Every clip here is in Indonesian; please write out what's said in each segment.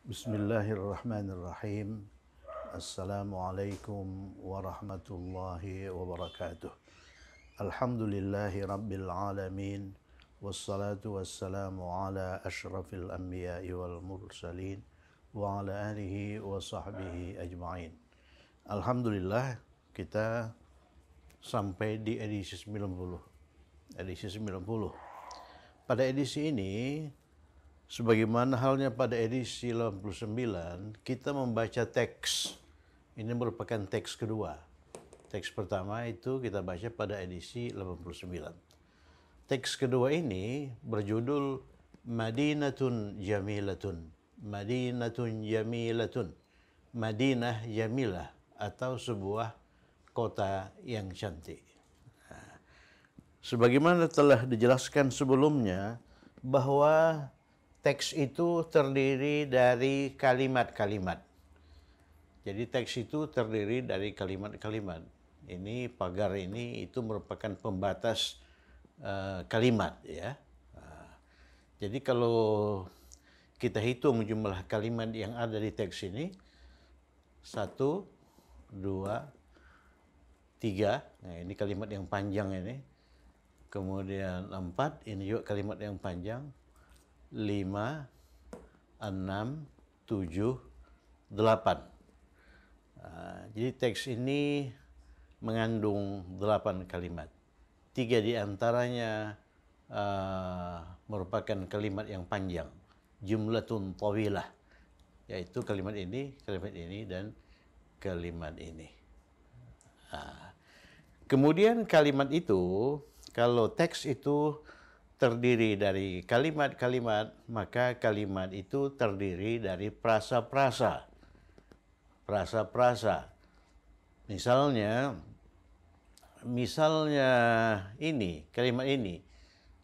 Bismillahirrahmanirrahim. Assalamualaikum warahmatullahi wabarakatuh. Alhamdulillahi rabbil alamin. Wassalatu wassalamu ala ashrafil anbiya'i wal mursalin wa ala alihi wa sahbihi ajma'in. Alhamdulillah, kita sampai di edisi 90. Pada edisi ini, sebagaimana halnya pada edisi 89, kita membaca teks. Ini merupakan teks kedua. Teks pertama itu kita baca pada edisi 89. Teks kedua ini berjudul Madinatun Jamilatun. Madinatun Jamilatun. Madinah Jamilah, atau sebuah kota yang cantik. Sebagaimana telah dijelaskan sebelumnya, bahwa teks itu terdiri dari kalimat-kalimat. Jadi teks itu terdiri dari kalimat-kalimat. Ini pagar ini itu merupakan pembatas kalimat, ya. Jadi kalau kita hitung jumlah kalimat yang ada di teks ini, 1, 2, 3. Nah, ini kalimat yang panjang ini. Kemudian 4, ini juga kalimat yang panjang. 5, 6, 7, 8. Jadi teks ini mengandung 8 kalimat. 3 di antaranya merupakan kalimat yang panjang. Jumlatun tawilah, yaitu kalimat ini, dan kalimat ini. Kemudian kalimat itu, kalau teks itu terdiri dari kalimat-kalimat, maka kalimat itu terdiri dari prasa-prasa. Prasa-prasa. Misalnya ini, kalimat ini.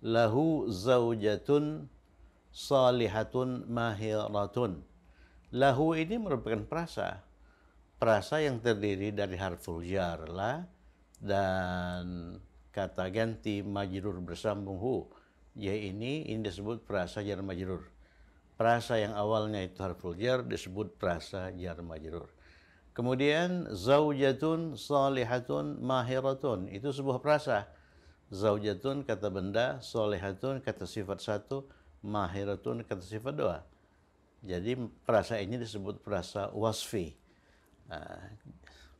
Lahu zaujatun salihatun mahiratun. Lahu ini merupakan prasa. Prasa yang terdiri dari harful jar la dan kata ganti majrur bersambung hu. Ya, ini disebut prasa jar majrur. Prasa yang awalnya itu harful jar disebut prasa jar majrur. Kemudian zaujatun salihatun mahiratun, itu sebuah prasa. Zaujatun kata benda, salihatun kata sifat 1, mahiratun kata sifat 2. Jadi prasa ini disebut prasa wasfi.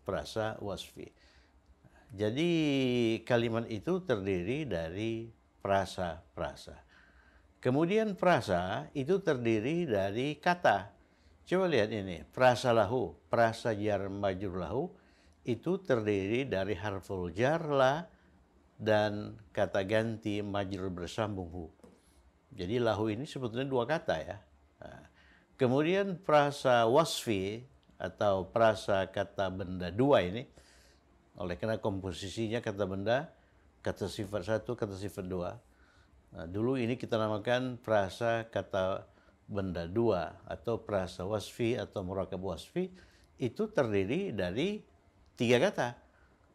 Prasa wasfi. Jadi kalimat itu terdiri dari prasa-prasa. Kemudian prasa itu terdiri dari kata. Coba lihat ini, prasa lahu, prasa jar majrur lahu, itu terdiri dari harful jar la dan kata ganti majrur bersambung hu. Jadi lahu ini sebetulnya 2 kata, ya. Kemudian prasa wasfi atau prasa kata benda 2 ini, oleh karena komposisinya kata benda, kata sifat 1, kata sifat 2. Nah, dulu ini kita namakan prasa kata benda 2 atau prasa wasfi atau murakab wasfi. Itu terdiri dari 3 kata.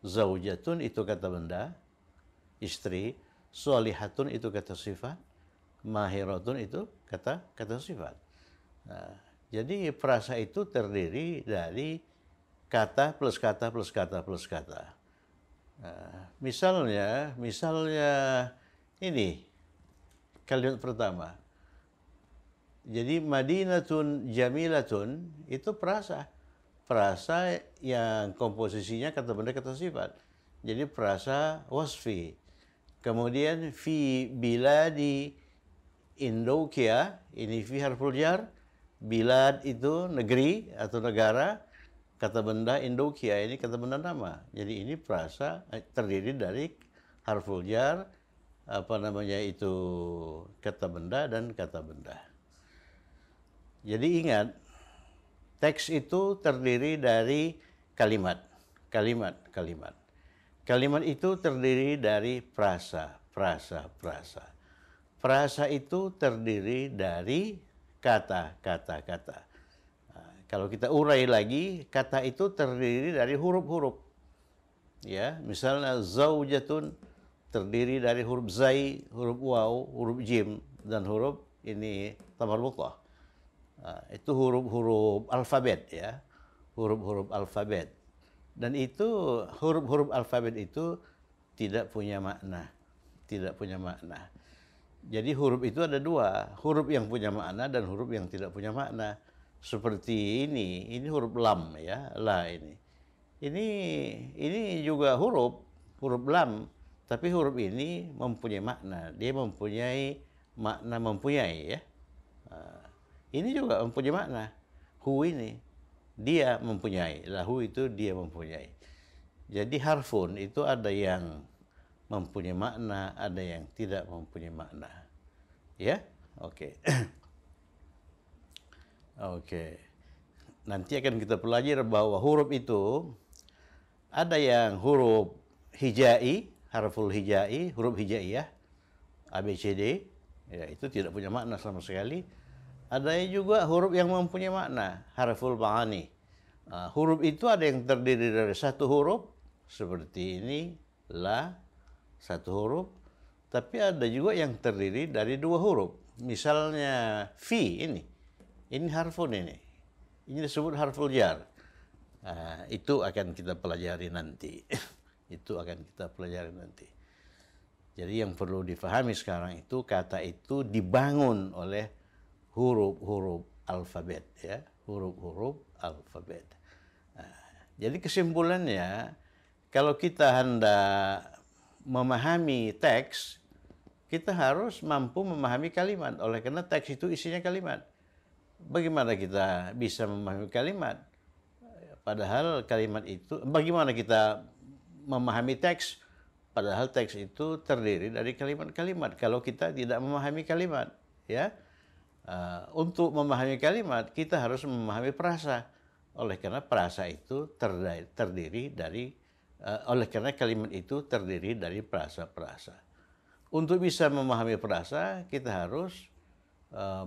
Zaujatun itu kata benda, istri. Sholihatun itu kata sifat. Mahiratun itu kata sifat. Nah, jadi prasa itu terdiri dari kata plus kata plus kata plus kata. Misalnya ini kalimat pertama. Jadi Madinatun Jamilatun itu prasa. Prasa yang komposisinya kata benda kata sifat. Jadi prasa wasfi. Kemudian fi biladi Indokia, ini fi harful jar. Bilad itu negeri atau negara. Kata benda Indokia ini kata benda nama. Jadi ini prasa terdiri dari harful jar, itu kata benda dan kata benda. Jadi ingat, teks itu terdiri dari kalimat. Kalimat itu terdiri dari prasa. Prasa itu terdiri dari kata. Kalau kita urai lagi, kata itu terdiri dari huruf-huruf. Ya, misalnya zaujatun terdiri dari huruf zai, huruf waw, huruf jim, dan huruf ini tamar buqah. Itu huruf-huruf alfabet ya, huruf-huruf alfabet. Dan itu huruf-huruf alfabet itu tidak punya makna, tidak punya makna. Jadi huruf itu ada dua, huruf yang punya makna dan huruf yang tidak punya makna. Seperti ini huruf lam ya, la ini. Ini juga huruf lam, tapi huruf ini mempunyai makna. Dia mempunyai makna mempunyai ya. Ini juga mempunyai makna. Hu ini dia mempunyai, lahu itu dia mempunyai. Jadi harfun itu ada yang mempunyai makna, ada yang tidak mempunyai makna. Ya? Oke. Oke. Nanti akan kita pelajari bahwa huruf itu ada yang huruf hijai, harful hijai, huruf hijaiyah, A, B, C, D, ya itu tidak punya makna sama sekali. Ada juga huruf yang mempunyai makna, harful ma'ani. Huruf itu ada yang terdiri dari satu huruf, seperti ini, la, satu huruf. Tapi ada juga yang terdiri dari dua huruf. Misalnya fi ini harfun ini. Ini disebut harful jar. Itu akan kita pelajari nanti. Itu akan kita pelajari nanti. Jadi yang perlu difahami sekarang itu kata itu dibangun oleh huruf-huruf alfabet ya, huruf-huruf alfabet. Jadi kesimpulannya kalau kita hendak memahami teks, kita harus mampu memahami kalimat. Oleh karena teks itu isinya kalimat. Bagaimana kita bisa memahami kalimat? Padahal kalimat itu, bagaimana kita memahami teks? Padahal teks itu terdiri dari kalimat-kalimat. Kalau kita tidak memahami kalimat, ya, untuk memahami kalimat kita harus memahami perasa. Oleh karena perasa itu terdiri dari, oleh karena kalimat itu terdiri dari perasa-perasa. Untuk bisa memahami perasa kita harus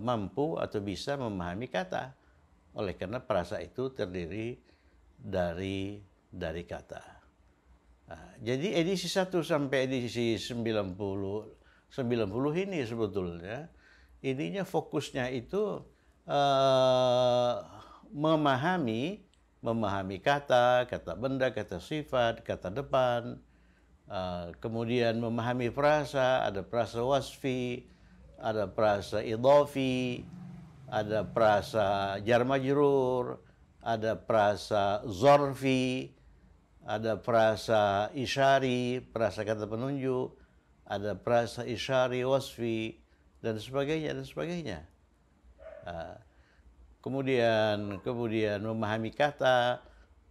mampu atau bisa memahami kata. Oleh karena perasa itu terdiri dari kata. Jadi edisi 1 sampai edisi 90 ini sebetulnya ininya fokusnya itu memahami kata benda, kata sifat, kata depan, kemudian memahami frasa, ada frasa wasfi, ada frasa idhafi, ada frasa jar majrur, ada frasa zorfi, ada frasa isyari, frasa kata penunjuk, ada frasa isyari wasfi, dan sebagainya, dan sebagainya. Kemudian memahami kata,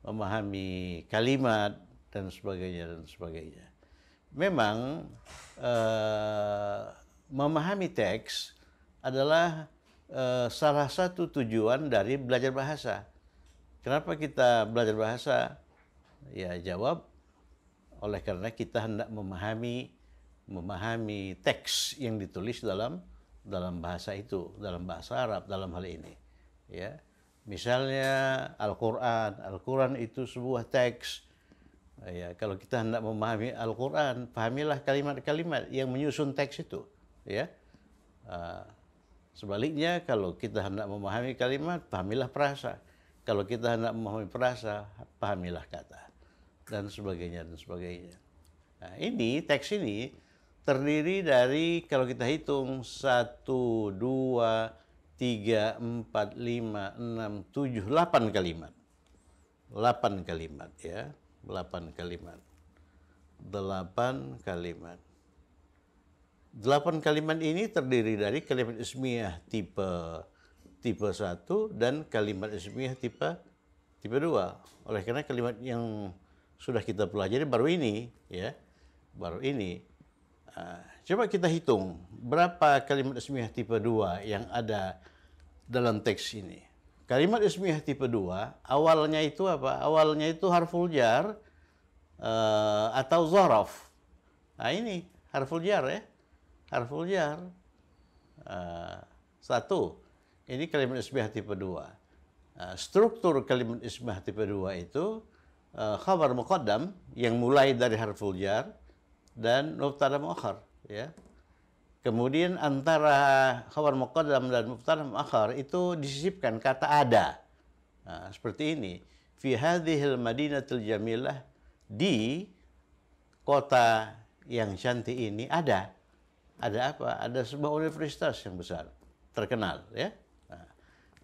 memahami kalimat, dan sebagainya, dan sebagainya. Memang memahami teks adalah salah satu tujuan dari belajar bahasa. Kenapa kita belajar bahasa? Ya jawab, oleh karena kita hendak memahami teks yang ditulis dalam bahasa itu, dalam bahasa Arab dalam hal ini. Ya, misalnya Al-Quran itu sebuah teks. Ya, kalau kita hendak memahami Al-Quran, pahamilah kalimat-kalimat yang menyusun teks itu. Ya, sebaliknya kalau kita hendak memahami kalimat, pahamilah frasa. Kalau kita hendak memahami frasa, pahamilah kata, dan sebagainya, dan sebagainya. Nah, ini teks ini terdiri dari, kalau kita hitung, 1, 2, 3, 4, 5, 6, 7, 8 kalimat. 8 kalimat ya, 8 kalimat. 8 kalimat. 8 kalimat ini terdiri dari kalimat ismiyah tipe 1 dan kalimat ismiyah tipe 2. Oleh karena kalimat yang sudah kita pelajari baru ini, ya, baru ini. Coba kita hitung berapa kalimat ismiyah tipe 2 yang ada dalam teks ini. Kalimat ismiyah tipe 2 awalnya itu apa? Awalnya itu harful jar atau zaraf. Nah ini harful jar ya, harful jar. 1. Ini kalimat ismiyah tipe 2. Struktur kalimat ismiyah tipe 2 itu khabar muqaddam yang mulai dari harful jar dan mubtada muakhar ya. Kemudian antara khabar muqaddam dan mubtada muakhar itu disisipkan kata ada. Nah, seperti ini. Fi hadhil madinatil jamilah, di kota yang cantik ini ada. Ada apa? Ada sebuah universitas yang besar, terkenal, ya. Nah,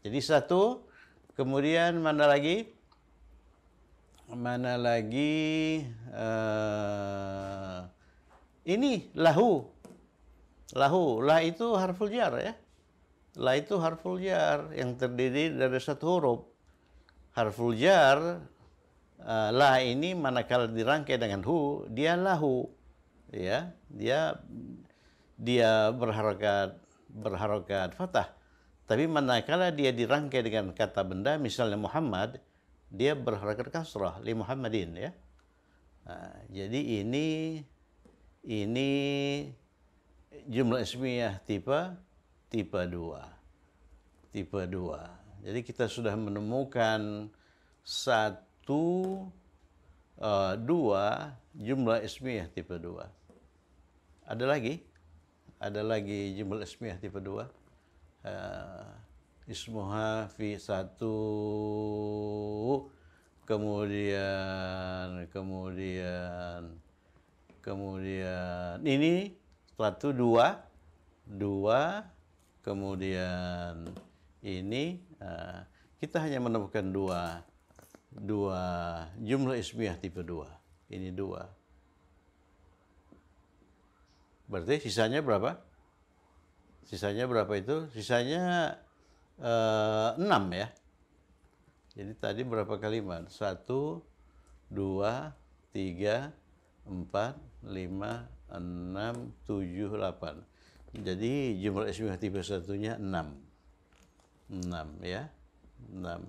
jadi satu, kemudian mana lagi? Mana lagi? Ini lahu. Lahu, lah itu harful jar, ya. Lah itu harful jar yang terdiri dari satu huruf. Harful jar, lah ini manakala dirangkai dengan hu, dia lahu, ya. Dia berharokat fathah. Tapi manakala dia dirangkai dengan kata benda, misalnya Muhammad, dia berharokat kasrah, li Muhammadin, ya. Nah, jadi ini jumlah ismiyah tipe 2. Tipe 2. Jadi kita sudah menemukan 1, 2 jumlah ismiyah tipe 2. Ada lagi? Ada lagi jumlah ismiyah tipe 2. Ismuha fi 1, kemudian ini 1, 2, kemudian ini kita hanya menemukan dua jumlah ismiyah tipe 2. Ini 2. Berarti sisanya berapa? Sisanya berapa itu? Sisanya 6, ya. Jadi tadi berapa kalimat? 1, 2, 3, 4, 5, 6, 7, 8. Jadi jumlah ismiyah tipe 1-nya 6. 6, ya. 6.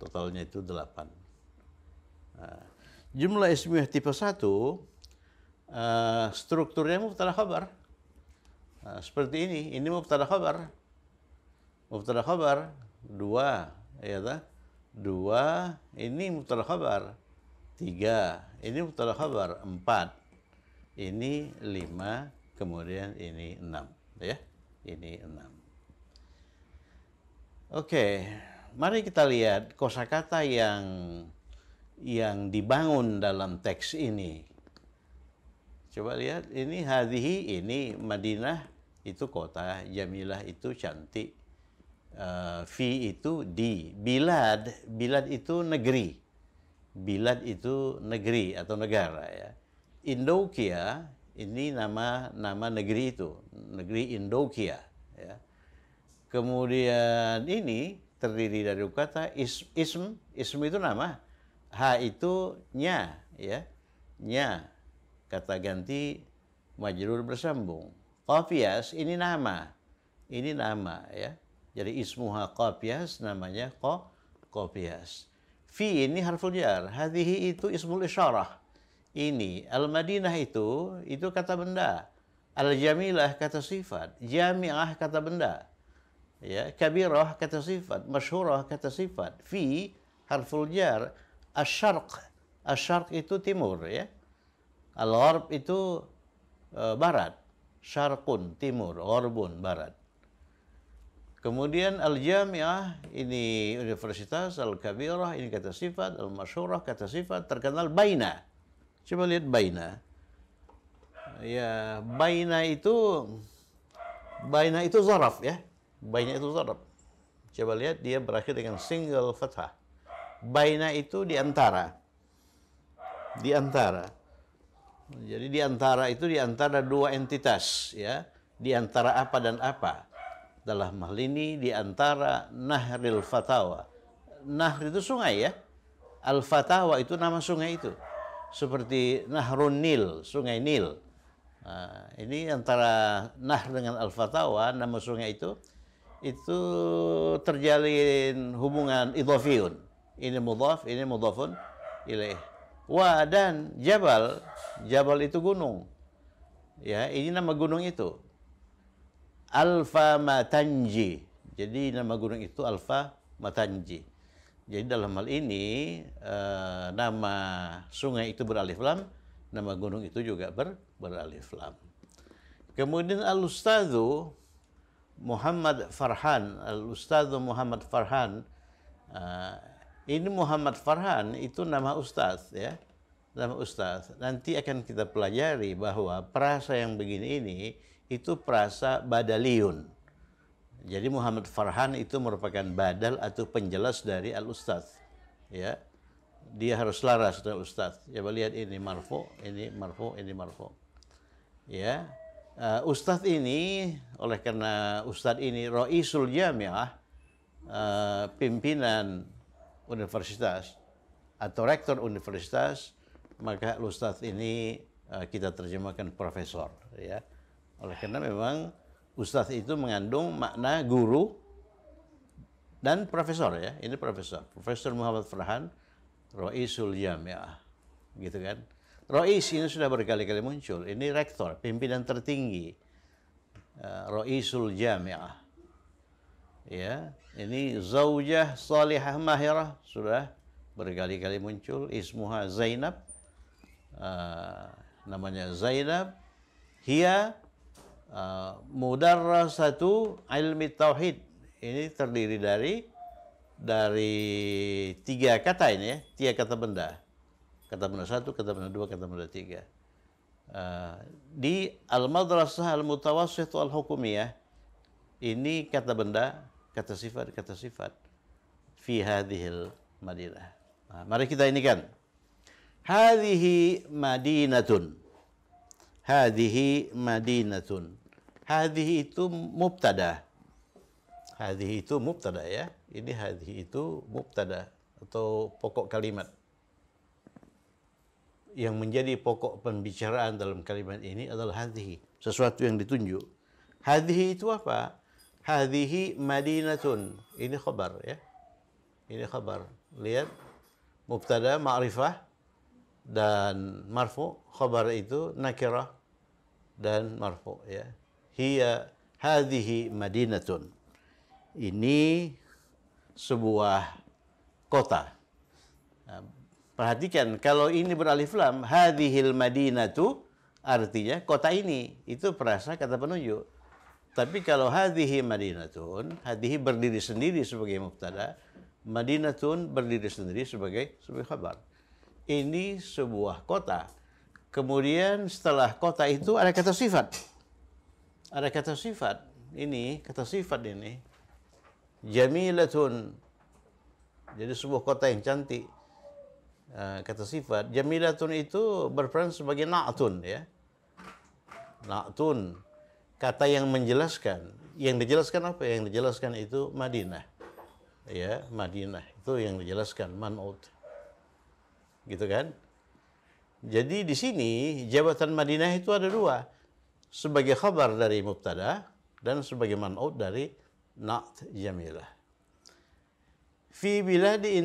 Totalnya itu 8. Nah, jumlah ismiyah tipe 1 strukturnya mubtada khabar. Nah, seperti ini mubtada khabar. Mubtada khabar 2, ya ta? 2 ini mubtada khabar. 3 ini mubtada khabar. 4 ini 5, kemudian ini 6, ya. Ini 6. Oke, mari kita lihat kosakata yang dibangun dalam teks ini. Coba lihat, ini hadhihi, ini Madinah, itu kota, jamilah itu cantik, fi itu di, bilad itu negeri, bilad itu negeri atau negara, ya. Indokia ini nama negeri itu, negeri Indokia, ya. Kemudian ini terdiri dari kata ism itu nama, ha itu nya, ya, nya, kata ganti majrur bersambung. Qafiyas ini nama, ya. Jadi ismuha qafiyas, namanya qafiyas. Fi ini harful jar, hadhihi itu ismul isyarah. Ini al-Madinah itu kata benda. Al-Jamilah kata sifat, Jami'ah kata benda. Ya, kabirah kata sifat, masyhurah kata sifat. Fi harful jar, asyarq itu timur, ya. Al-Gharb itu barat. Syarqun timur, Gharbun barat. Kemudian al-Jami'ah ini universitas, al-Kabirah ini kata sifat, al-Masyhurah kata sifat, terkenal baina. Coba lihat baina. Ya, baina itu zaraf, ya. Baina itu zaraf. Coba lihat, dia berakhir dengan single fathah. Baina itu di antara. Di antara. Jadi di antara itu di antara dua entitas, ya. Di antara apa dan apa. Dalam hal ini di antara Nahril Fatawa. Nahr itu sungai, ya. Al-Fatawa itu nama sungai itu. Seperti Nahrun Nil, sungai Nil. Nah, ini antara Nahr dengan Al-Fatawa, nama sungai itu terjalin hubungan idhafiyun. Ini mudhaf, ini mudhafun ilaih. Wa dan Jabal, Jabal itu gunung. Ya, ini nama gunung itu. Alfa Matanji. Jadi nama gunung itu Alfa Matanji. Jadi dalam hal ini nama sungai itu beralif lam, nama gunung itu juga beralif lam. Kemudian Al-Ustadzu Muhammad Farhan, Al-Ustadzu Muhammad Farhan. Ini Muhammad Farhan itu nama ustadz ya. Nama ustadz. Nanti akan kita pelajari bahwa prasa yang begini ini itu prasa badaliyun. Jadi Muhammad Farhan itu merupakan badal atau penjelas dari al-ustadz. Ya. Dia harus laras dengan ustadz. Coba lihat ini marfu, ini marfu, ini marfu. Ya. Ustadz ini, oleh karena ustadz ini Raisul Jami'ah, pimpinan universitas atau rektor universitas, maka ustadz ini kita terjemahkan profesor. Ya. Oleh karena memang ustadz itu mengandung makna guru dan profesor ya. Ini profesor. Profesor Muhammad Farhan, Raisul Jami'ah. Gitu kan. Rais ini sudah berkali-kali muncul. Ini rektor, pimpinan tertinggi. Raisul Jami'ah. Ya, ini zaujah salihah mahirah sudah berkali-kali muncul. Ismuha Zainab. Namanya Zainab. Hiya mudarrasatu ilmi tauhid. Ini terdiri dari tiga kata ini ya, tiga kata benda. Kata benda satu, kata benda dua, kata benda tiga. Di Al-Madrasah Al-Mutawassith Al-Hukumiyah, ini kata benda, kata sifat. Fi hadhil Madinah. Nah, mari kita ini kan. Hadhihi Madinatun. Hadhihi Madinatun. Hadhihi itu mubtada. Hadhihi itu mubtada ya. Ini hadhihi itu mubtada atau pokok kalimat. Yang menjadi pokok pembicaraan dalam kalimat ini adalah hadhihi, sesuatu yang ditunjuk. Hadhihi itu apa? Hadhihi Madinatun. Ini khabar ya. Ini khabar. Lihat mubtada ma'rifah dan marfu. Khabar itu nakirah dan marfu ya. Hiya hadhihi Madinatun. Ini sebuah kota. Perhatikan, kalau ini beralif lam, hadhil madinatu, artinya kota ini. Itu perasa kata penunjuk. Tapi kalau hadhihi madinatun, hadhihi berdiri sendiri sebagai mubtada, madinatun berdiri sendiri sebagai khabar. Ini sebuah kota. Kemudian setelah kota itu ada kata sifat. Ada kata sifat. Ini, kata sifat ini. Jamilatun. Jadi sebuah kota yang cantik. Kata sifat. Jamilatun itu berperan sebagai na'tun ya. Na'tun. Kata yang menjelaskan. Yang dijelaskan apa? Yang dijelaskan itu Madinah. Ya, Madinah. Itu yang dijelaskan. Man'ut. Gitu kan? Jadi di sini jabatan Madinah itu ada dua. Sebagai khabar dari mubtada dan sebagai man'ut dari Na't Jamilah. Fi biladi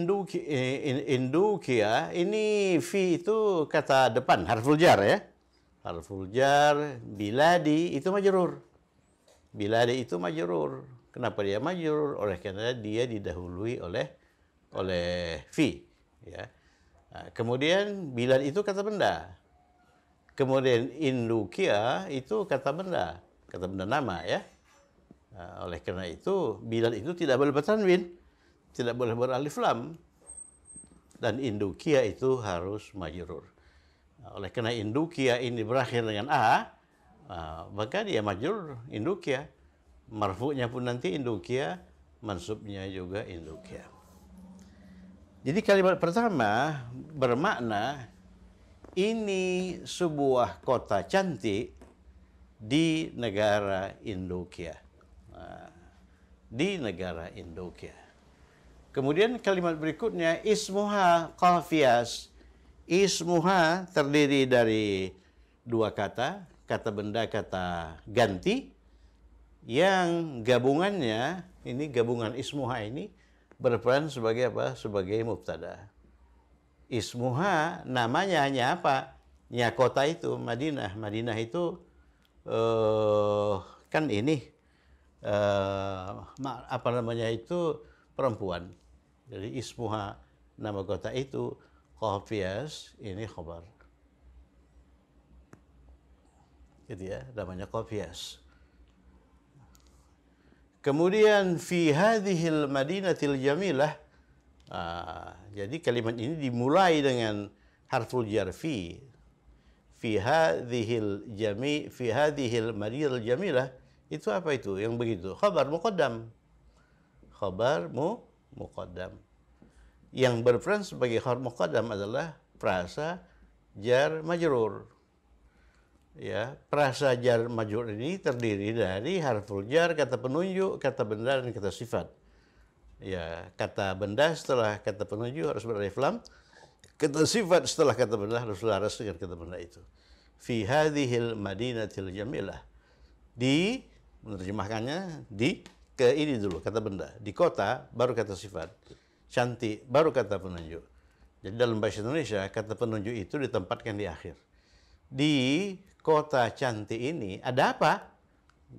Indukia, ini fi itu kata depan, harful jar ya. Harful jar, biladi itu majrur. Biladi itu majrur. Kenapa dia majrur? Oleh karena dia didahului oleh fi. Ya. Nah, kemudian bilad itu kata benda. Kemudian Indukia itu kata benda nama ya. Nah, oleh karena itu bilad itu tidak boleh bertanwin. Tidak boleh beralif lam. Dan Indukia itu harus majrur. Oleh karena Indukia ini berakhir dengan A, maka dia majrur Indukia. Marfu'nya pun nanti Indukia, mansubnya juga Indukia. Jadi kalimat pertama bermakna ini sebuah kota cantik di negara Indukia. Di negara Indukia. Kemudian kalimat berikutnya ismuha qafiyas. Ismuha terdiri dari dua kata, kata benda, kata ganti, yang gabungannya, ini gabungan ismuha ini berperan sebagai apa? Sebagai mubtada. Ismuha namanya hanya apa? Ya kota itu Madinah. Madinah itu kan ini apa namanya itu perempuan. Jadi ismuha nama kota itu, qafiyas ini khabar. gitu ya, namanya qafiyas. Kemudian fi hadhil madinatil jamilah, jadi kalimat ini dimulai dengan harful jar fi hadhil madinatil jamilah. Itu apa itu yang begitu? Khabar muqaddam. Khabar muqaddam. Yang berperan sebagai khabar muqaddam adalah frasa jar majrur. Ya, frasa jar majrur ini terdiri dari harful jar, kata penunjuk, kata benda, dan kata sifat. Ya, kata benda setelah kata penunjuk harus beralif lam. Kata sifat setelah kata benda harus selaras dengan kata benda itu. Fi hadhil madinatil jamilah. Menerjemahkannya ke ini dulu kata benda. Di kota baru kata sifat. Cantik baru kata penunjuk. Jadi dalam bahasa Indonesia kata penunjuk itu ditempatkan di akhir. Di kota cantik ini ada apa?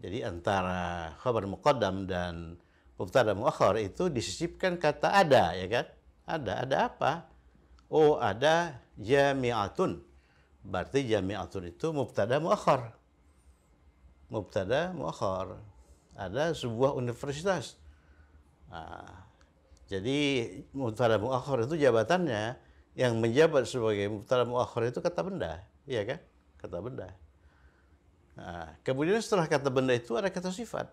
Jadi antara khabar muqaddam dan mubtada muakhar itu disisipkan kata ada, ya kan? Ada apa? Oh, ada jami'atun. Berarti jami'atun itu mubtada muakhar. Mubtada muakhar. Ada sebuah universitas. Jadi mubtada muakhar itu jabatannya, yang menjabat sebagai mubtada muakhar itu kata benda, iya kan? Kata benda. Kemudian setelah kata benda itu ada kata sifat.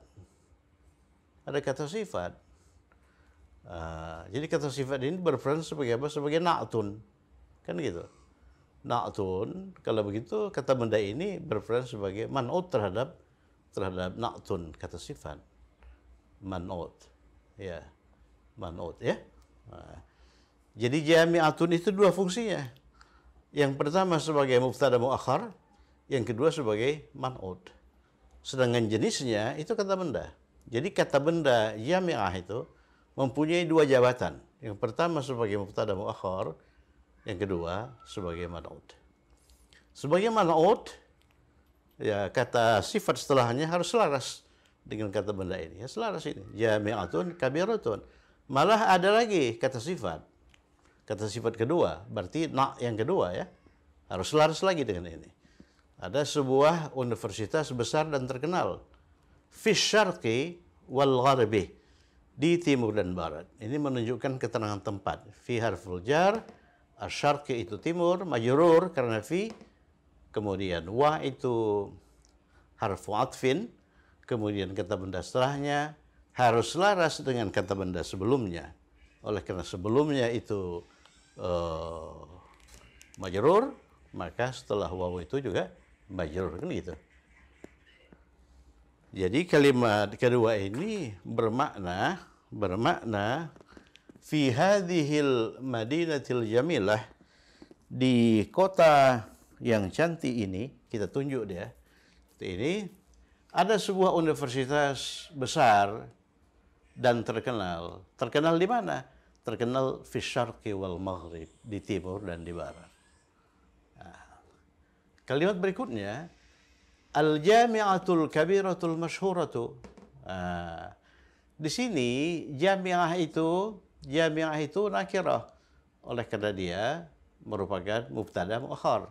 Ada kata sifat. Jadi kata sifat ini berperan sebagai apa? Sebagai na'tun. Kan gitu. Na'tun, kalau begitu kata benda ini berperan sebagai man'ut terhadap na'tun, kata sifat. Man'ut. Ya. Man'ut, ya. Jadi jami'atun itu dua fungsinya. Yang pertama sebagai mubtada muakhar, yang kedua sebagai man'ut. Sedangkan jenisnya itu kata benda. Jadi kata benda jami'ah itu mempunyai dua jabatan. Yang pertama sebagai mubtada muakhar, yang kedua sebagai man'ut. Sebagai man'ut, ya kata sifat setelahnya harus selaras dengan kata benda ini. Ya, selaras ini. Jami'atun kabiratun. Malah ada lagi kata sifat. Kata sifat kedua, berarti yang kedua ya. Harus selaras lagi dengan ini. Ada sebuah universitas besar dan terkenal. Fi syarqi wal gharbi. Di timur dan barat. Ini menunjukkan keterangan tempat. Fi harful jar, asyarqi itu timur, majrur karena fi. Kemudian wa itu harfu atfin. Kemudian kata benda setelahnya harus selaras dengan kata benda sebelumnya. Oleh karena sebelumnya itu majrur, maka setelah waw itu juga majrur, kan gitu. Jadi kalimat kedua ini bermakna fi hadhil madinatil jamilah, di kota yang cantik ini, kita tunjuk dia. Ini ada sebuah universitas besar dan terkenal. Terkenal di mana? Terkenal fi syarqi wal maghrib, di timur dan di barat. Kalimat berikutnya, al-jami'atul kabiratul masyhuratu. Di sini jami'ah itu nakirah. Oleh karena dia merupakan mubtada muakhar.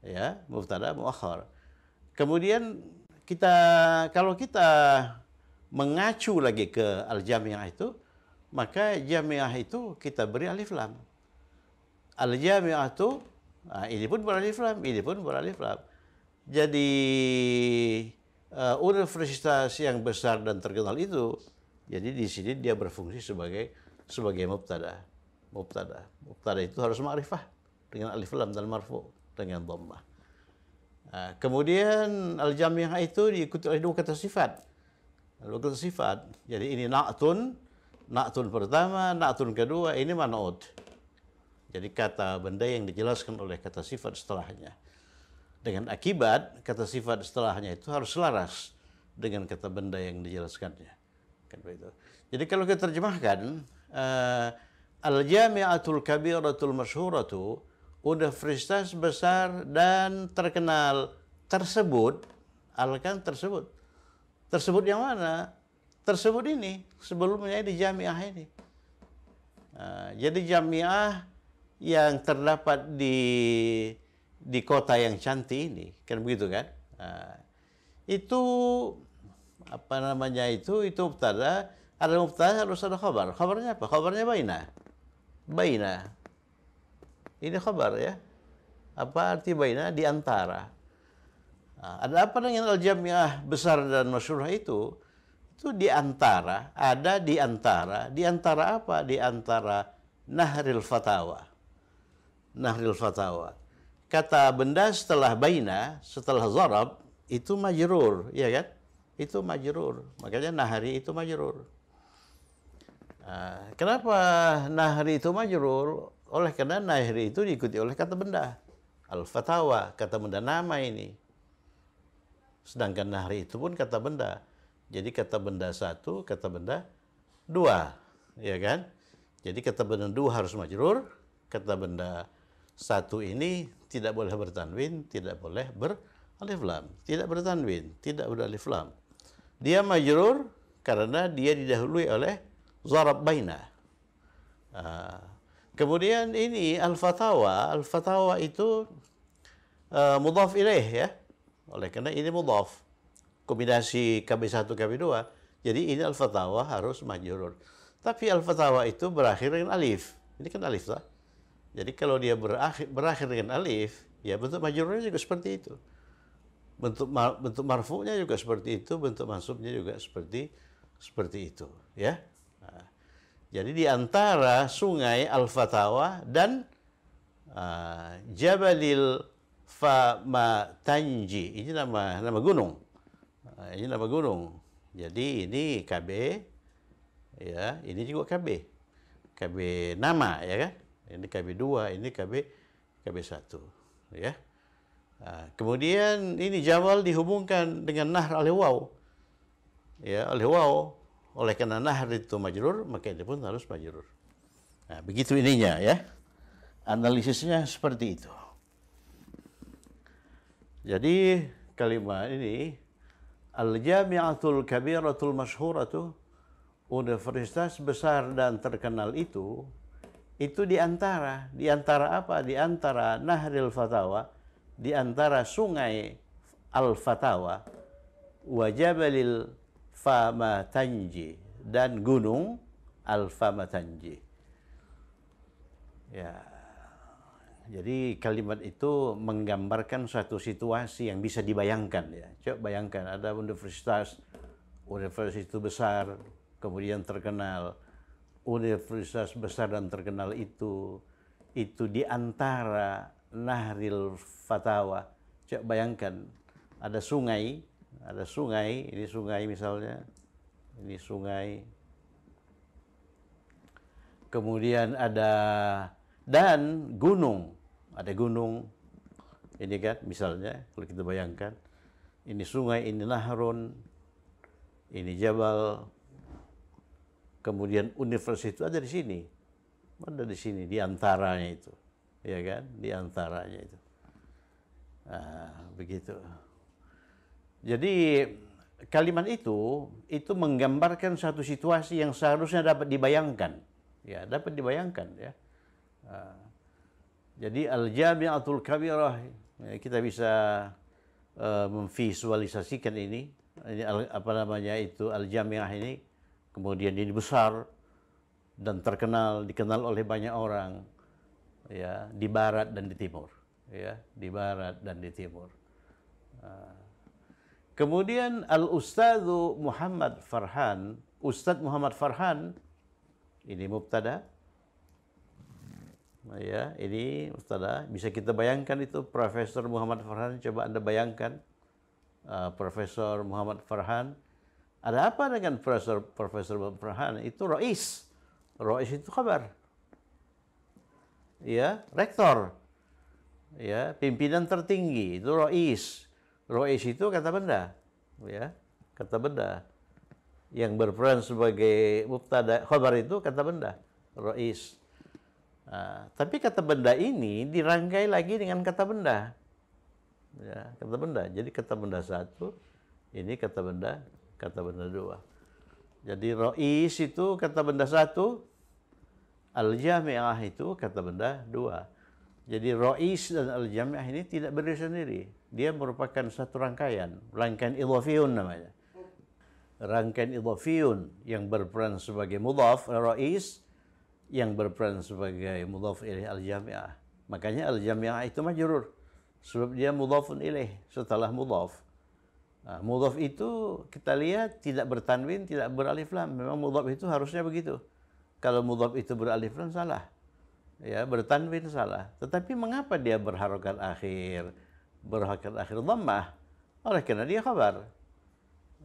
Ya, mubtada muakhar. Kemudian kalau kita mengacu lagi ke al-jami'ah itu, maka jami'ah itu kita beri alif lam. Al-jami'ah itu ini pun beralif lam, ini pun beralif lam. Jadi universitas yang besar dan terkenal itu, jadi di sini dia berfungsi sebagai mubtada. Mubtada itu harus ma'rifah dengan alif lam dan marfu dengan dhammah. Kemudian al-jami'ah itu diikuti oleh dua kata sifat. Dua kata sifat. Jadi ini na'tun pertama, na'tun kedua, ini man'ut. Jadi kata benda yang dijelaskan oleh kata sifat setelahnya. Dengan akibat kata sifat setelahnya itu harus selaras dengan kata benda yang dijelaskannya. Kan begitu. Jadi kalau kita terjemahkan, al-jami'atul kabiratul masyhuratu, universitas besar dan terkenal tersebut, tersebut yang mana? Tersebut ini, sebelumnya di jami'ah ini. Jadi jami'ah yang terdapat di kota yang cantik ini, kan begitu kan? Nah, itu apa namanya itu mubtada. Ada mubtada harus ada khabar. Khabarnya apa? Khabarnya baina. Baina. Ini khabar ya. Apa arti baina? Di antara. Nah, ada apa dengan al-jami'ah besar dan masyhurah itu? Itu di antara, ada di antara apa? Di antara nahril fatawa. Nahril fatawa. Kata benda setelah baina, setelah zarab, itu majrur, ya kan? Itu majrur. Makanya nahri itu majrur. Nah, kenapa nahri itu majrur? Oleh karena nahri itu diikuti oleh kata benda. Al-fatawa, kata benda nama ini. Sedangkan nahri itu pun kata benda. Jadi kata benda satu, kata benda dua, ya kan? Jadi kata benda dua harus majrur, kata benda satu ini tidak boleh bertanwin, tidak boleh beralif lam, tidak bertanwin, tidak beralif lam. Dia majrur karena dia didahului oleh zarab baina. Kemudian ini al-fatawa itu mudhaf ilaih ya. Oleh karena ini mudhaf. Kombinasi KB1 KB2. Jadi ini al-fatawa harus majrur. Tapi al-fatawa itu berakhir dengan alif. Ini kan alif lah. Jadi kalau dia berakhir dengan alif, ya bentuk majrurnya juga seperti itu. Bentuk marfu'nya juga seperti itu, bentuk mansubnya juga seperti itu, ya. Nah, jadi di antara sungai Al-Fatawa dan Jabalil Famatanji, ini nama gunung. Ini nama gunung. Jadi ini KB, ya, ini juga KB. KB nama, ya kan? Ini KB2, ini KB1, ya. Nah, kemudian ini Jabal dihubungkan dengan nahr oleh waw. Ya, oleh waw. Oleh karena nahr itu majrur, maka ini pun harus majrur. Nah, begitu ininya ya. Analisisnya seperti itu. Jadi kalimat ini al-jami'atul kabiratul masyhuratu, universitas besar dan terkenal itu di antara apa? Di antara Nahril Fatawa, di antara sungai Al-Fatawa, wa Jabalil Famatanji, dan gunung Al-Famatanji. Ya. Jadi kalimat itu menggambarkan suatu situasi yang bisa dibayangkan ya. Coba bayangkan ada universitas itu besar, kemudian terkenal. Universitas besar dan terkenal itu di antara Nahril Fatawa. Coba bayangkan ada sungai, ini sungai misalnya, ini sungai. Kemudian ada dan gunung, ada gunung. Ini kan misalnya kalau kita bayangkan, ini sungai, ini nahrun, ini jabal. Kemudian universitas itu ada di sini. Ada di sini, di antaranya itu. Ya kan? Di antaranya itu. Nah, begitu. Jadi kalimat itu menggambarkan satu situasi yang seharusnya dapat dibayangkan. Ya, dapat dibayangkan ya. Nah, jadi al-jami'atul kabirah, ya, kita bisa memvisualisasikan ini apa namanya itu al-jami'ah ini. Kemudian ini besar dan dikenal oleh banyak orang, ya, di barat dan di timur, ya, di barat dan di timur. Kemudian Al-Ustadzu Muhammad Farhan, Ustadz Muhammad Farhan, ini mubtada, ya, ini mubtada. Bisa kita bayangkan itu Profesor Muhammad Farhan. Coba Anda bayangkan Profesor Muhammad Farhan. Ada apa dengan Profesor Farhan? Itu Rais. Rais itu khabar. Ya, rektor. Ya, pimpinan tertinggi itu Rais. Rais itu kata benda. Ya, kata benda. Yang berperan sebagai mubtada khabar itu kata benda. Rais. Nah, tapi kata benda ini dirangkai lagi dengan kata benda. Ya, kata benda. Jadi kata benda satu, ini kata benda dua. Jadi Rais itu kata benda satu, Al-Jami'ah itu kata benda dua. Jadi Rais dan Al-Jami'ah ini tidak berdiri sendiri. dia merupakan satu rangkaian idhofiyun namanya. Rangkaian idhofiyun yang berperan sebagai mudhaf, rais yang berperan sebagai mudhaf ilaih al-jami'ah. Makanya al-jami'ah itu majrur sebab dia mudhafun ilaih setelah mudhaf. Nah, mudhaf itu kita lihat tidak bertanwin, tidak beralif lam. Memang mudhaf itu harusnya begitu. Kalau mudhaf itu beralif lam salah. Ya, bertanwin salah. Tetapi mengapa dia berharokat akhir? Berharokat akhir dhammah? Oleh karena dia khabar.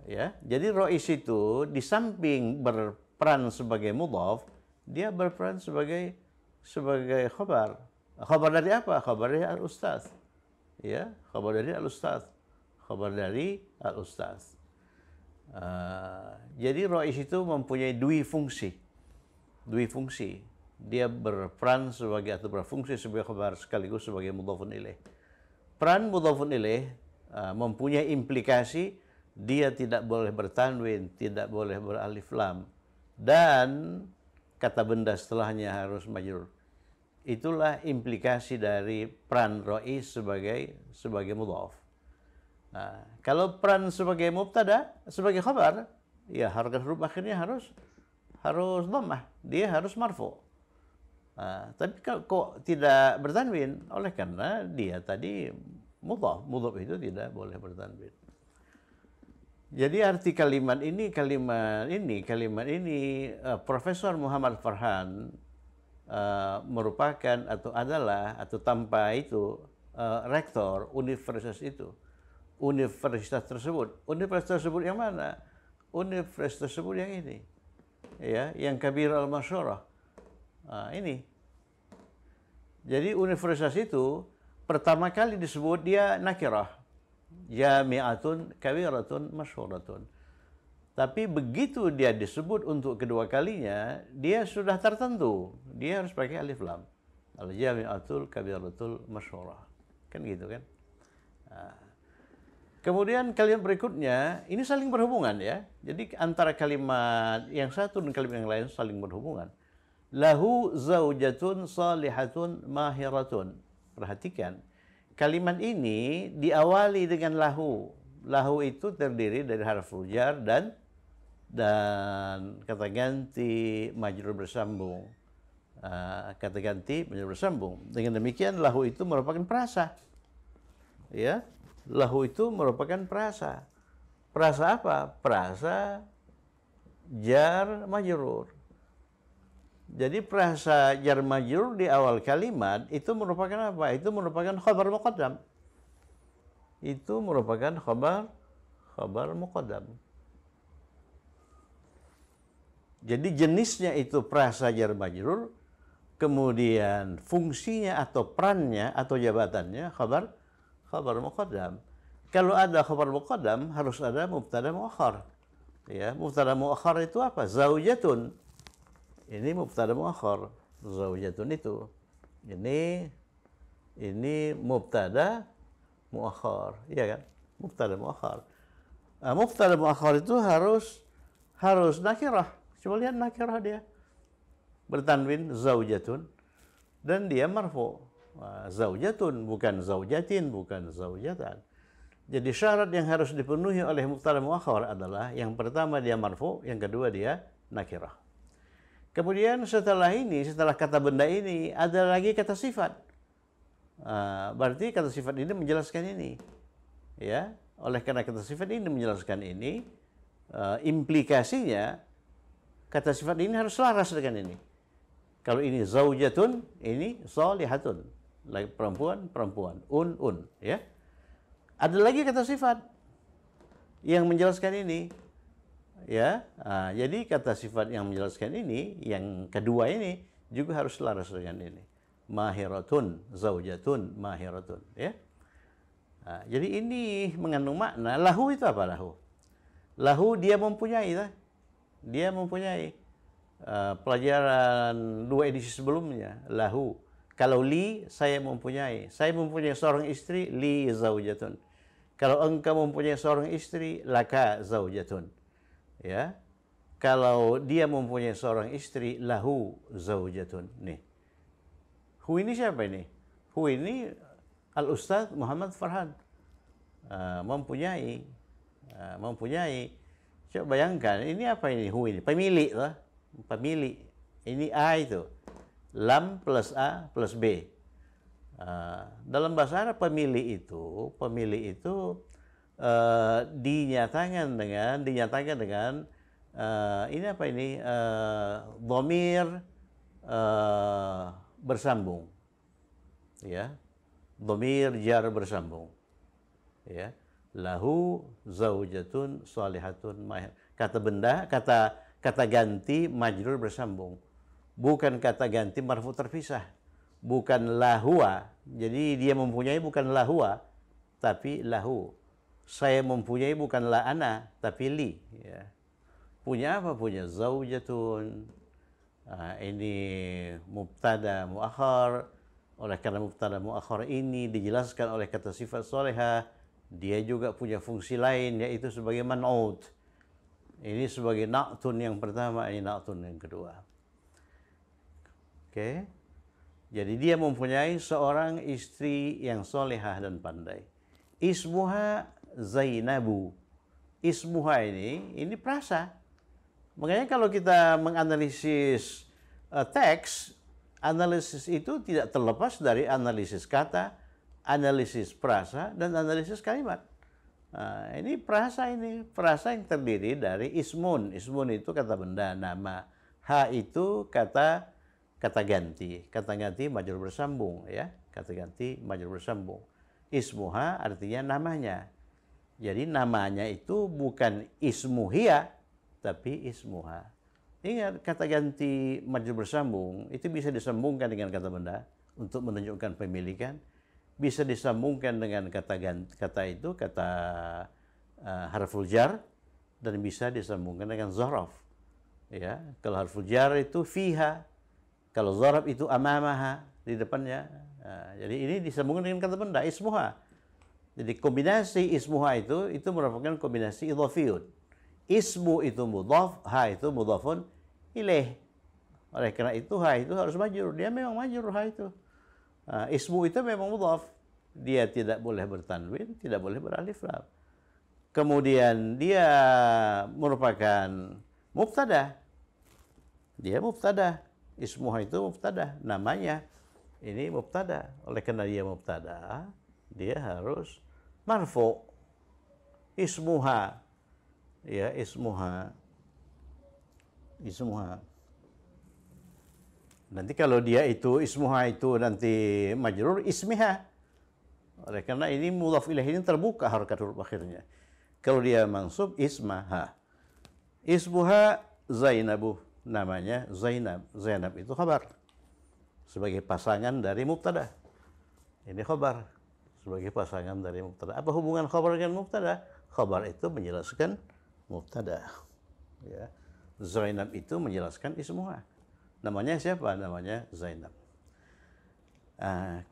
Ya, jadi rois itu di samping berperan sebagai mudhaf, dia berperan sebagai khabar. Khabar dari apa? Khabar dari al-ustaz. Ya, khabar dari al-ustaz. Khabar dari al-ustaz. Jadi rois itu mempunyai dua fungsi. Dia berperan sebagai atau berfungsi sebagai khabar sekaligus sebagai mudhafun ilaih. Peran mudhafun ilaih mempunyai implikasi dia tidak boleh bertanwin, tidak boleh beralif lam, dan kata benda setelahnya harus majrur. Itulah implikasi dari peran rois sebagai mudhaf. Nah, kalau peran sebagai mubtada, sebagai khabar, ya harakat huruf akhirnya harus dhammah, dia harus marfu. Nah, tapi kok tidak bertanwin? Oleh karena dia tadi mudhaf itu tidak boleh bertanwin. Jadi arti kalimat ini Profesor Muhammad Farhan merupakan atau tanpa itu rektor universitas itu. Universitas tersebut yang mana? Universitas tersebut yang ini, ya, yang Kabir al-Masyurah. Ini. Jadi universitas itu pertama kali disebut dia nakirah, jami'atun kabiratun masyhuratun. Tapi begitu dia disebut untuk kedua kalinya, dia sudah tertentu, dia harus pakai alif lam. Al-jami'atul kabiratul masyhurah. Kan gitu kan? Kemudian kalimat berikutnya, ini saling berhubungan ya. Jadi antara kalimat yang satu dan kalimat yang lain saling berhubungan. Lahu zaujatun salihatun mahiratun. Perhatikan, kalimat ini diawali dengan lahu. Lahu itu terdiri dari harfu jar dan kata ganti majrur bersambung. Kata ganti majrur bersambung. Dengan demikian lahu itu merupakan perasa. Ya. Lahu itu merupakan perasa. Perasa apa? Perasa jar majrur. Jadi perasa jar majrur di awal kalimat itu merupakan apa? Itu merupakan khabar muqaddam. Itu merupakan khabar muqaddam. Jadi jenisnya itu perasa jar majrur, kemudian fungsinya atau perannya atau jabatannya khabar muqaddam. Kalau ada khabar muqaddam harus ada mubtada muakhar. Ya, mubtada muakhar itu apa? Zaujatun. Ini mubtada muakhar. Zaujatun itu. Ini mubtada muakhar, iya kan? Mubtada muakhar. Mubtada muakhar itu harus nakirah. Coba lihat nakirah dia. Bertanwin zaujatun dan dia marfu. Zaujatun, bukan zaujatin, bukan zaujatan. Jadi syarat yang harus dipenuhi oleh mubtada muakhar adalah yang pertama dia marfu, yang kedua dia nakirah. Kemudian setelah kata benda ini ada lagi kata sifat. Berarti kata sifat ini menjelaskan ini. Ya, oleh karena kata sifat ini menjelaskan ini, implikasinya kata sifat ini harus selaras dengan ini. Kalau ini zaujatun, ini salihatun. Perempuan, un, ya. Ada lagi kata sifat yang menjelaskan ini, ya. Jadi kata sifat yang menjelaskan ini, yang kedua ini juga harus selaras dengan ini. Mahiratun, zaujatun, mahiratun, ya. Jadi ini mengandung makna. Lahu itu apa lahu? Lahu dia mempunyai, pelajaran 2 edisi sebelumnya. Lahu. Kalau li, saya mempunyai seorang istri, li zaujatun. Kalau engkau mempunyai seorang istri, laka zaujatun. Ya. Kalau dia mempunyai seorang istri, lahu zaujatun. Nih. Hu ini siapa ini? Hu ini Al-Ustaz Muhammad Farhan. mempunyai, mempunyai. Coba bayangkan, ini apa ini? Hu ini, pemilik lah, pemilik. Ini a itu, lam plus a plus b. Dalam bahasa Arab pemilik itu dinyatakan dengan ini apa ini? Dhamir bersambung, ya, dhamir jar bersambung, ya. Lahu zaujatun shalihatun mahir. Kata benda, kata ganti majrur bersambung. Bukan kata ganti marfu terpisah. Bukan lahua. Jadi dia mempunyai bukan lahua, tapi lahu. Saya mempunyai bukan la ana, tapi li. Ya. Punya apa? Punya zaujatun. Ini mubtada muakhar. Oleh karena mubtada muakhar ini dijelaskan oleh kata sifat solehah, dia juga punya fungsi lain, yaitu sebagai man'ut. Ini sebagai na'tun yang pertama, ini na'tun yang kedua. Oke. Jadi dia mempunyai seorang istri yang solehah dan pandai. Ismuha Zainabu. Ismuha ini prasa. Makanya kalau kita menganalisis teks, analisis itu tidak terlepas dari analisis kata, analisis prasa, dan analisis kalimat. Nah, ini prasa yang terdiri dari ismun. Ismun itu kata benda, nama. Ha itu kata ganti. Kata ganti majrur bersambung, ya. Kata ganti majrur bersambung. Ismuha artinya namanya. Jadi namanya itu bukan ismuhia, tapi ismuha. Ingat, kata ganti majrur bersambung itu bisa disambungkan dengan kata benda untuk menunjukkan pemilikan. Bisa disambungkan dengan kata harful jar, dan bisa disambungkan dengan zaraf. Ya, kalau harful jar itu fiha, kalau zaraf itu amamaha, di depannya. Jadi ini disambungkan dengan kata benda ismuha. Jadi kombinasi ismuha itu merupakan kombinasi idhafiyun. Ismu itu mudhaf, ha itu mudhafun ilaih. Oleh karena itu ha itu harus majrur. Dia memang majrur ha itu. Ismu itu memang mudhaf. Dia tidak boleh bertanwin, tidak boleh beralif lam. Kemudian dia merupakan mubtada. Dia mubtada. Ismuha itu mubtada, namanya ini mubtada. Oleh karena dia mubtada, dia harus marfu. Ismuha. Ya, ismuha. Nanti kalau dia itu ismuha itu nanti majrur ismiha. Oleh karena ini mudhaf ilaih ini terbuka harakat huruf akhirnya. Kalau dia mansub ismaha. Ismuha Zainabu, namanya Zainab. Zainab itu khabar sebagai pasangan dari mubtada. Ini khabar sebagai pasangan dari mubtada. Apa hubungan khabar dengan mubtada? Khabar itu menjelaskan mubtada. Ya. Zainab itu menjelaskan ismuha. Namanya siapa? Namanya Zainab.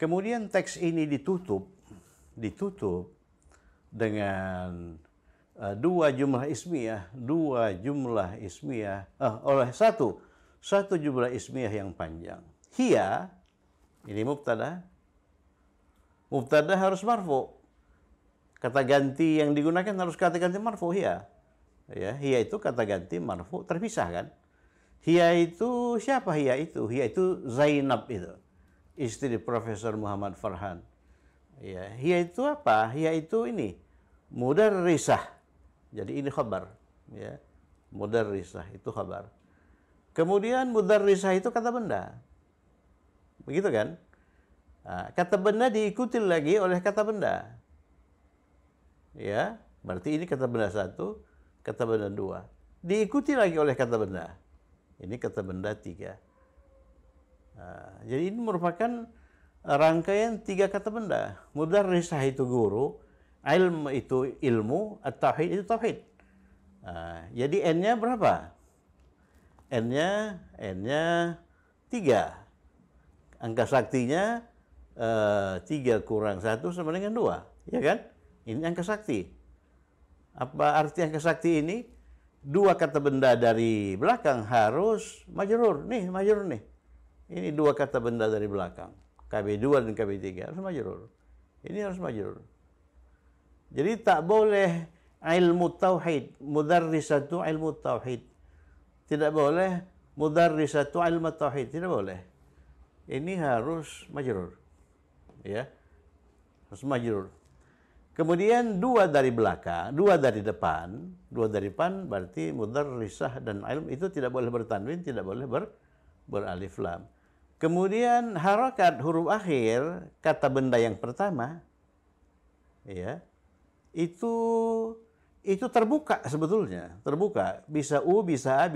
Kemudian teks ini ditutup dengan dua jumlah ismiyah, oleh satu jumlah ismiyah yang panjang. Hiya, ini mubtada harus marfu. Kata ganti yang digunakan harus kata ganti marfu, hiya. Ya, hiya itu kata ganti marfu terpisah kan. Hiya itu siapa hiya itu? Hiya itu Zainab itu, istri Profesor Muhammad Farhan. Ya, hiya itu apa? Hiya itu ini mudarrisah. Jadi ini khabar, ya. Mudarrisah itu khabar. Kemudian mudarrisah itu kata benda. Begitu kan? Kata benda diikuti lagi oleh kata benda. Ya, berarti ini kata benda satu, kata benda dua. Diikuti lagi oleh kata benda. Ini kata benda tiga. Jadi ini merupakan rangkaian tiga kata benda. Mudarrisah itu guru, ilm itu ilmu, at-tauhid itu tauhid. Jadi N-nya berapa? N-nya 3. Angka saktinya 3 kurang 1 sama dengan 2. Ya kan? Ini angka sakti. Apa arti angka sakti ini? 2 kata benda dari belakang harus majrur. Nih, majrur nih. Ini 2 kata benda dari belakang. KB2 dan KB3 harus majrur. Ini harus majrur. Jadi tak boleh ilmu tauhid, mudarrisatu ilmu tauhid. Tidak boleh mudarrisatu ilmu tauhid, tidak boleh. Ini harus majrur. Ya. Harus majrur. Kemudian dua dari belakang, dua dari depan berarti mudarrisah dan ilm itu tidak boleh bertanwin, tidak boleh beralif lam. Kemudian harakat huruf akhir kata benda yang pertama, ya, itu terbuka sebetulnya, terbuka, bisa u, bisa a,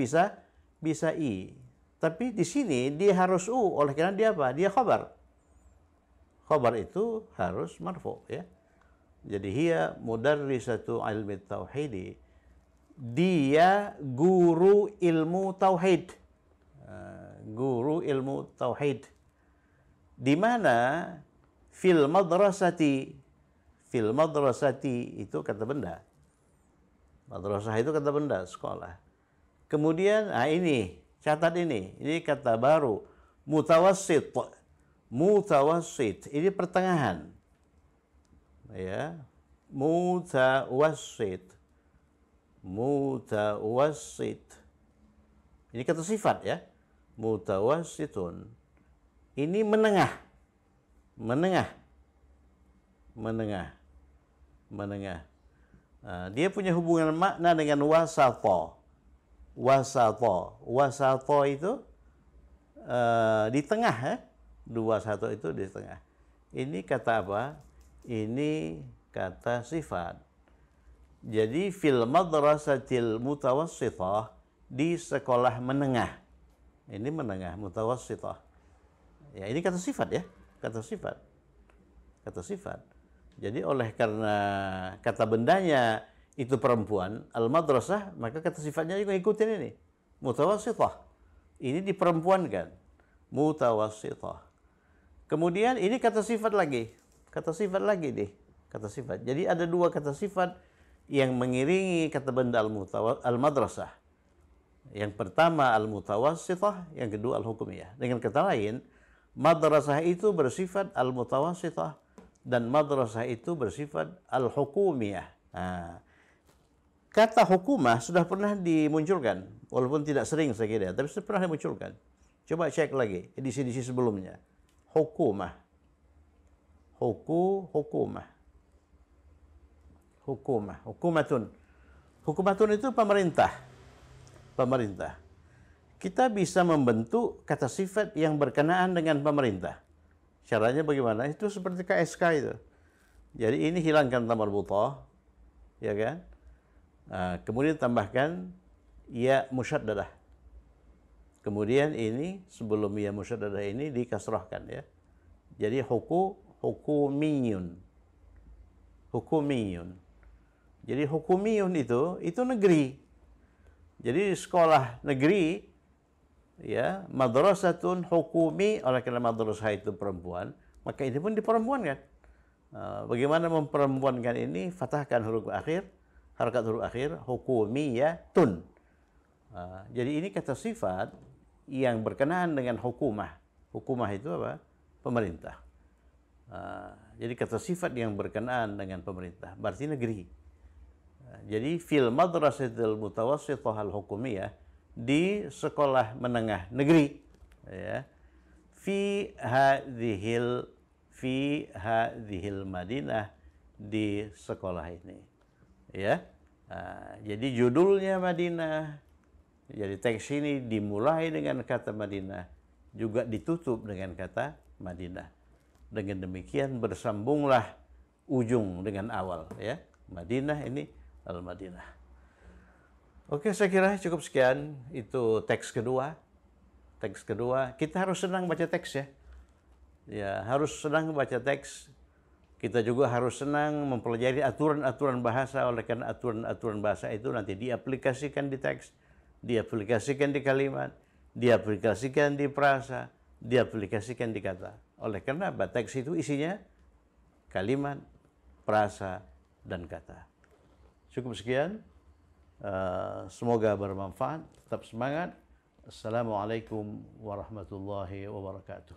bisa i. Tapi di sini dia harus u, oleh karena dia apa? Dia khabar. Khabar itu harus marfu, ya. Jadi hiya mudarrisatu ilmi tauhidi. Dia guru ilmu tauhid. Guru ilmu tauhid. Di mana fil madrasati. Fil madrasati itu kata benda. Madrasah itu kata benda, sekolah. Kemudian, ini, catat ini. Ini kata baru. Mutawassit. Mutawassit. Ini pertengahan. Ya, mutawassit. Mutawassit. Ini kata sifat, ya. Mutawassitun. Ini menengah. Menengah. Menengah. Menengah. Nah, dia punya hubungan makna dengan wasata. Wasata. Wasata itu di tengah, ya. Dua satu itu di tengah. Ini kata apa? Ini kata sifat. Jadi fil madrasatil mutawassithah, di sekolah menengah. Ini menengah, mutawassithah. Ya, ini kata sifat, ya. Kata sifat. Kata sifat. Jadi oleh karena kata bendanya itu perempuan, al-madrasah, maka kata sifatnya juga ikutin ini. Mutawassithah. Ini diperempuankan. Mutawassithah. Kemudian ini kata sifat lagi. Kata sifat lagi deh, kata sifat. Jadi ada dua kata sifat yang mengiringi kata benda al-madrasah. Yang pertama al-mutawassithah, yang kedua al-hukumiyah. Dengan kata lain, madrasah itu bersifat al-mutawassithah dan madrasah itu bersifat al-hukumiyah. Nah, kata hukumah sudah pernah dimunculkan, walaupun tidak sering saya kira, tapi sudah pernah dimunculkan. Coba cek lagi edisi-edisi sebelumnya. Hukumah. Hukumah. Hukumah. Hukumatun. Hukumatun itu pemerintah. Pemerintah. Kita bisa membentuk kata sifat yang berkenaan dengan pemerintah. Caranya bagaimana? Itu seperti KSK itu. Jadi ini hilangkan tamar marbutah, ya kan? Kemudian tambahkan ya musyaddadah. Kemudian ini sebelum ya musyaddadah ini dikasrahkan, ya. Jadi hukumiyun. Hukumiyun. Jadi hukumiyun itu negeri. Jadi sekolah negeri, ya, madrasatun hukumi, oleh karena madrasah itu perempuan, maka ini pun diperempuankan. Bagaimana memperempuankan ini? Fathahkan huruf akhir, harakat huruf akhir, hukumiyatun. Jadi ini kata sifat yang berkenaan dengan hukumah. Hukumah itu apa? Pemerintah. Jadi kata sifat yang berkenaan dengan pemerintah, berarti negeri. Jadi fil madrasatil mutawassithah al-hukumiyah, di sekolah menengah negeri, ya. Fi hadhil Madinah, di sekolah ini, ya. Jadi judulnya Madinah. Jadi teks ini dimulai dengan kata Madinah, juga ditutup dengan kata Madinah. Dengan demikian bersambunglah ujung dengan awal, ya. Madinah ini Al-Madinah. Oke, saya kira cukup sekian. Itu teks kedua. Teks kedua, kita harus senang baca teks, ya. Ya, harus senang baca teks. Kita juga harus senang mempelajari aturan-aturan bahasa, oleh karena aturan-aturan bahasa itu nanti diaplikasikan di teks, diaplikasikan di kalimat, diaplikasikan di frasa, diaplikasikan di kata. Oleh karena teks itu isinya kalimat, frasa, dan kata. Cukup sekian. Semoga bermanfaat. Tetap semangat. Assalamualaikum warahmatullahi wabarakatuh.